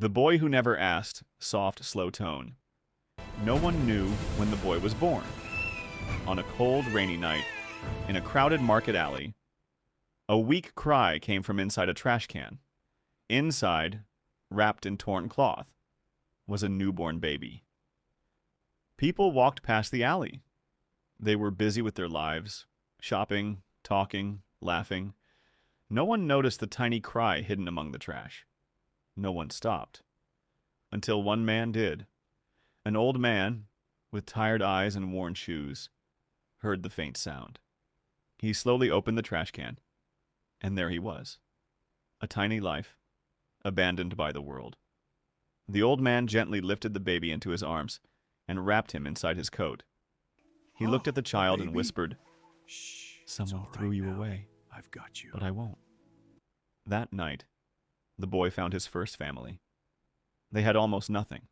The boy who never asked, soft, slow tone. No one knew when the boy was born. On a cold, rainy night, in a crowded market alley, a weak cry came from inside a trash can. Inside, wrapped in torn cloth, was a newborn baby. People walked past the alley. They were busy with their lives, shopping, talking, laughing. No one noticed the tiny cry hidden among the trash. No one stopped. Until one man did. An old man, with tired eyes and worn shoes, heard the faint sound. He slowly opened the trash can, and there he was. A tiny life, abandoned by the world. The old man gently lifted the baby into his arms and wrapped him inside his coat. He looked at the child and whispered, Shh. "Someone threw you away, I've got you. but I won't." That night, the boy found his first family. They had almost nothing.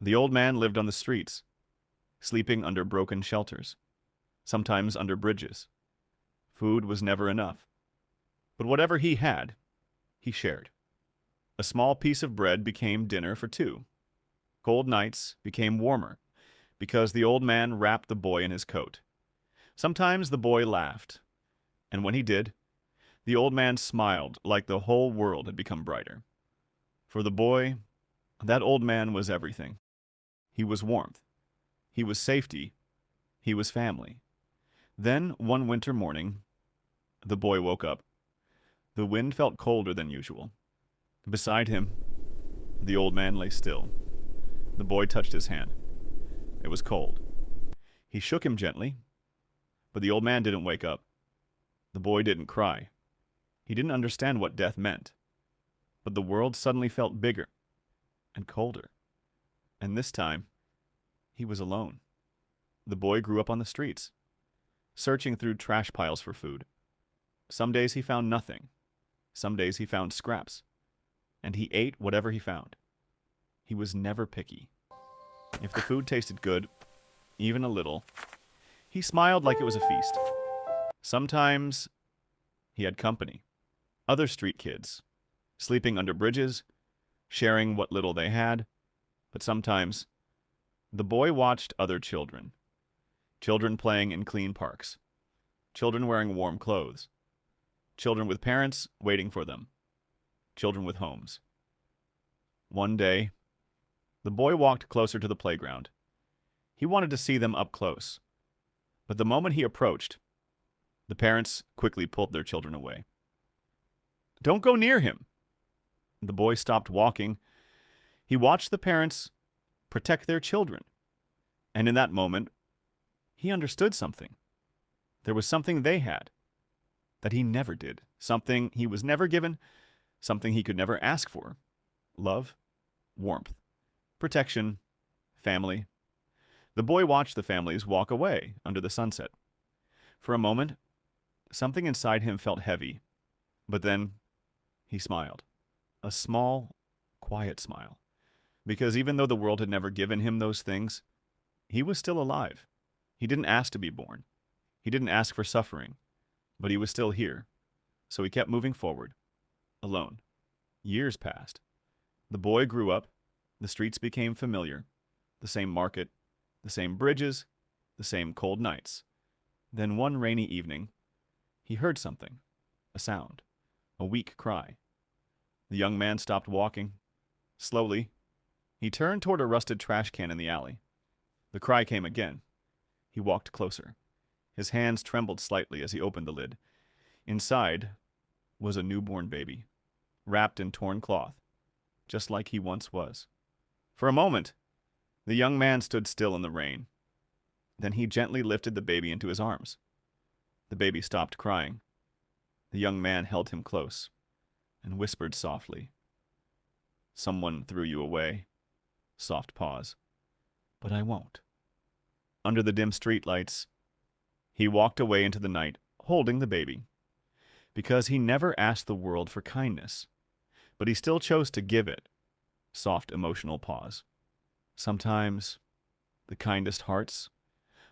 The old man lived on the streets, sleeping under broken shelters, sometimes under bridges. Food was never enough. But whatever he had, he shared. A small piece of bread became dinner for two. Cold nights became warmer because the old man wrapped the boy in his coat. Sometimes the boy laughed, and when he did, the old man smiled like the whole world had become brighter. For the boy, that old man was everything. He was warmth. He was safety. He was family. Then, one winter morning, the boy woke up. The wind felt colder than usual. Beside him, the old man lay still. The boy touched his hand. It was cold. He shook him gently, but the old man didn't wake up. The boy didn't cry. He didn't understand what death meant. But the world suddenly felt bigger and colder. And this time, he was alone. The boy grew up on the streets, searching through trash piles for food. Some days he found nothing. Some days he found scraps. And he ate whatever he found. He was never picky. If the food tasted good, even a little, he smiled like it was a feast. Sometimes he had company. Other street kids, sleeping under bridges, sharing what little they had. But sometimes the boy watched other children. Children playing in clean parks. Children wearing warm clothes. Children with parents waiting for them. Children with homes. One day, the boy walked closer to the playground. He wanted to see them up close. But the moment he approached, the parents quickly pulled their children away. "Don't go near him." The boy stopped walking. He watched the parents protect their children. And in that moment, he understood something. There was something they had that he never did. Something he was never given. Something he could never ask for. Love, warmth, protection, family. The boy watched the families walk away under the sunset. For a moment, something inside him felt heavy. But then he smiled. A small, quiet smile. Because even though the world had never given him those things, he was still alive. He didn't ask to be born. He didn't ask for suffering. But he was still here. So he kept moving forward, alone. Years passed. The boy grew up. The streets became familiar. The same market, the same bridges, the same cold nights. Then one rainy evening, he heard something, a sound, a weak cry. The young man stopped walking. Slowly, he turned toward a rusted trash can in the alley. The cry came again. He walked closer. His hands trembled slightly as he opened the lid. Inside was a newborn baby, wrapped in torn cloth, just like he once was. For a moment, the young man stood still in the rain. Then he gently lifted the baby into his arms. The baby stopped crying. The young man held him close and whispered softly, "Someone threw you away." Soft pause. "But I won't." Under the dim streetlights, he walked away into the night, holding the baby. Because he never asked the world for kindness, but he still chose to give it. Soft, emotional pause. Sometimes the kindest hearts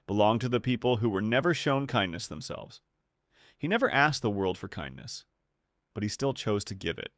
belong to the people who were never shown kindness themselves. He never asked the world for kindness, but he still chose to give it.